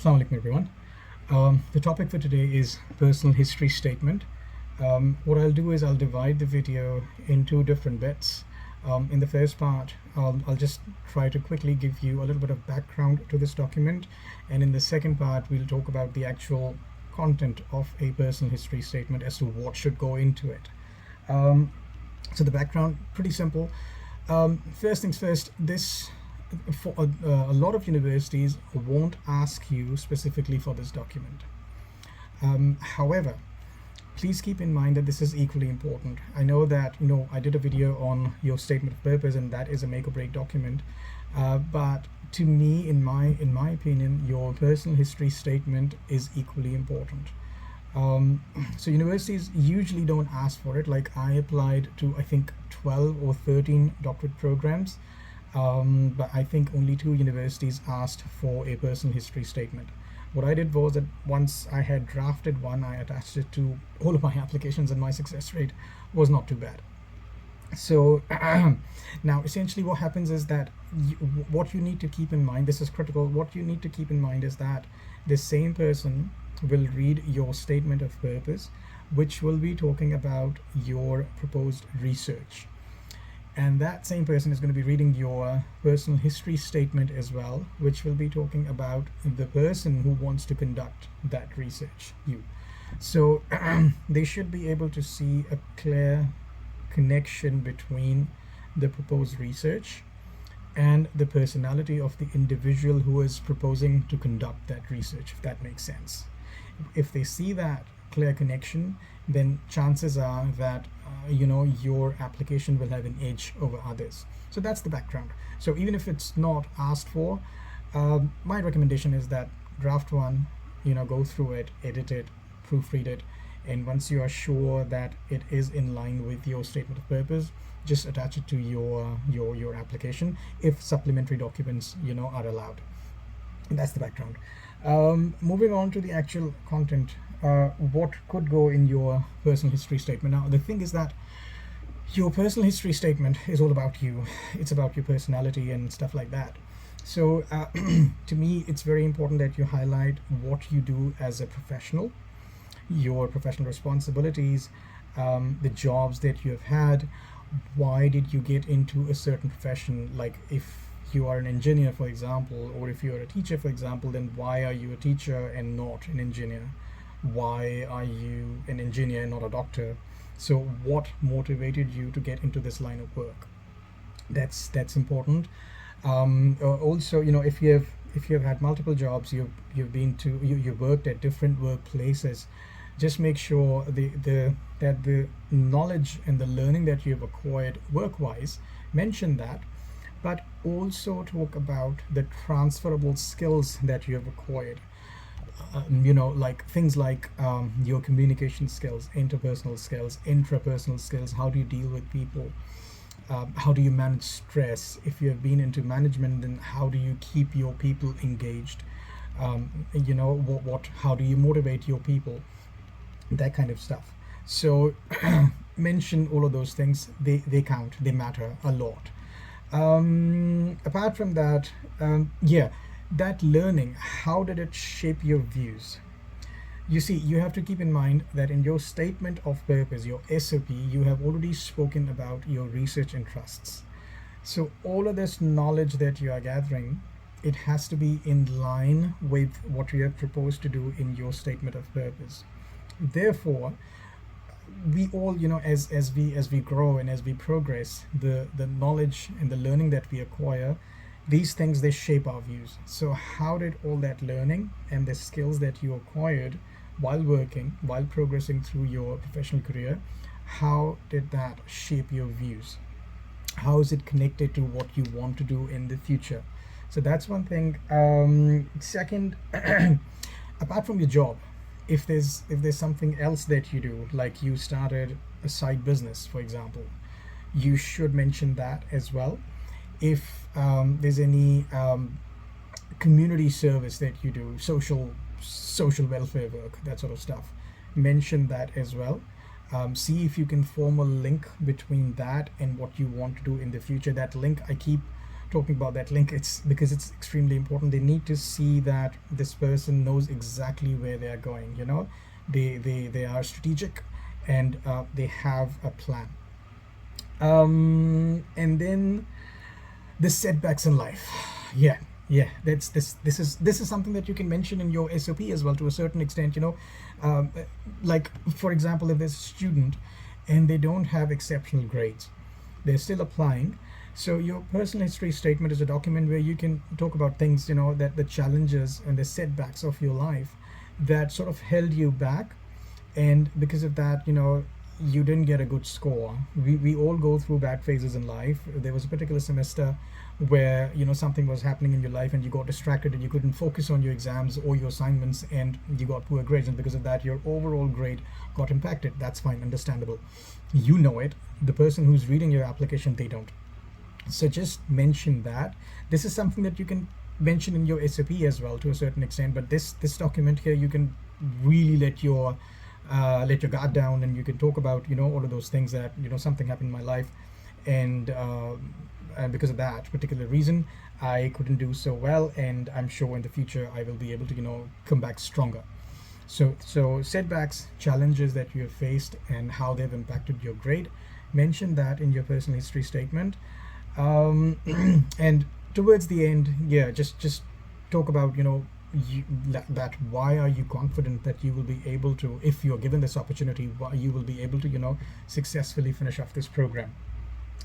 Assalamu alaikum everyone. The topic for today is personal history statement. What I'll do is I'll divide the video in two different bits. In the first part, I'll just try to quickly give you a little bit of background to this document, and in the second part, we'll talk about the actual content of a personal history statement as to what should go into it. So the background, pretty simple. First things first, this for a lot of universities won't ask you specifically for this document. However, please keep in mind that this is equally important. I know that I did a video on your statement of purpose, and that is a make or break document. But to me, in my opinion, your personal history statement is equally important. So universities usually don't ask for it. Like, I applied to I think 12 or 13 doctorate programs, but I think only 2 universities asked for a personal history statement. What I did was that once I had drafted one, I attached it to all of my applications, and my success rate was not too bad. So now essentially what happens is that what you need to keep in mind, this is critical, what you need to keep in mind is that the same person will read your statement of purpose, which will be talking about your proposed research. And that same person is going to be reading your personal history statement as well, which will be talking about the person who wants to conduct that research, you. So they should be able to see a clear connection between the proposed research and the personality of the individual who is proposing to conduct that research, if that makes sense. If they see that clear connection, then chances are that your application will have an edge over others. So that's the background. So even if it's not asked for, my recommendation is that draft one, go through it, edit it, proofread it, and once you are sure that it is in line with your statement of purpose, just attach it to your application if supplementary documents are allowed. And that's the background. Moving on to the actual content, what could go in your personal history statement. Now the thing is that your personal history statement is all about you. It's about your personality and stuff like that. So to me, it's very important that you highlight what you do as a professional, your professional responsibilities, the jobs that you have had, why did you get into a certain profession. Like, if you are an engineer, for example, or if you're a teacher, for example, then why are you a teacher and not an engineer? Why are you an engineer and not a doctor? So what motivated you to get into this line of work? That's important. Also, if you have had multiple jobs, you've worked at different workplaces, just make sure that the knowledge and the learning that you've acquired work-wise, mention that, but also talk about the transferable skills that you have acquired. Like things like your communication skills, interpersonal skills, intrapersonal skills. How do you deal with people? How do you manage stress? If you have been into management, then how do you keep your people engaged? How do you motivate your people? That kind of stuff. So mention all of those things. They count. They matter a lot. Apart from that, that learning, how did it shape your views? You see, you have to keep in mind that in your statement of purpose, your SoP, you have already spoken about your research interests. So all of this knowledge that you are gathering, it has to be in line with what you have proposed to do in your statement of purpose. Therefore, we all, as we grow and as we progress, the knowledge and the learning that we acquire, these things, they shape our views. So how did all that learning and the skills that you acquired while working, while progressing through your professional career, how did that shape your views? How is it connected to what you want to do in the future? So that's one thing. Second, apart from your job, if there's something else that you do, like you started a side business, for example, you should mention that as well. If there's any community service that you do, social welfare work, that sort of stuff, mention that as well. See if you can form a link between that and what you want to do in the future. That link I keep talking about that link, it's because it's extremely important. They need to see that this person knows exactly where they are going. They are strategic, and they have a plan. And then the setbacks in life. Yeah, yeah, that's this is something that you can mention in your SOP as well, to a certain extent. Um, like, for example, if there's a student and they don't have exceptional grades, they're still applying. So your personal history statement is a document where you can talk about things, that the challenges and the setbacks of your life that sort of held you back, and because of that, you didn't get a good score. We all go through bad phases in life. There was a particular semester where something was happening in your life and you got distracted and you couldn't focus on your exams or your assignments, and you got poor grades, and because of that your overall grade got impacted. That's fine, understandable. You know it. The person who's reading your application, they don't. So just mention that. This is something that you can mention in your SOP as well, to a certain extent. But this document here, you can really let your guard down, and you can talk about all of those things that something happened in my life, and because of that particular reason I couldn't do so well, and I'm sure in the future I will be able to come back stronger. So setbacks, challenges that you have faced, and how they've impacted your grade, mention that in your personal history statement. And towards the end, yeah, just talk about that why are you confident that you will be able to, if you're given this opportunity, why you will be able to successfully finish off this program.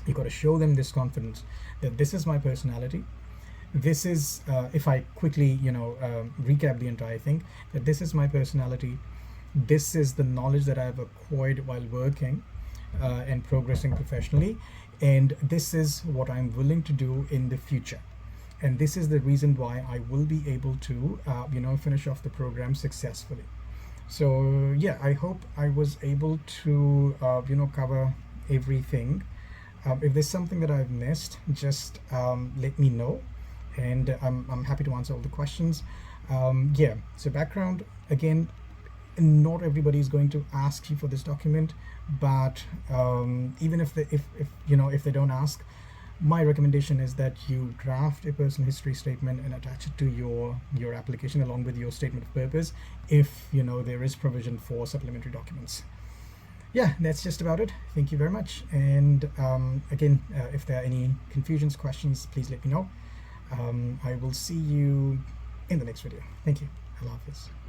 You got to show them this confidence, that this is my personality. This is, if I quickly recap the entire thing, that this is my personality. This is the knowledge that I've acquired while working and progressing professionally, and this is what I'm willing to do in the future, and this is the reason why I will be able to finish off the program successfully. So yeah, I hope I was able to cover everything. If there's something that I've missed, just let me know, and I'm happy to answer all the questions. Yeah, so background, again, not everybody is going to ask you for this document, but even if they don't ask, my recommendation is that you draft a personal history statement and attach it to your application along with your statement of purpose, if there is provision for supplementary documents. Yeah, that's just about it. Thank you very much. And again, if there are any confusions, questions, please let me know. I will see you in the next video. Thank you. Allah Hafiz.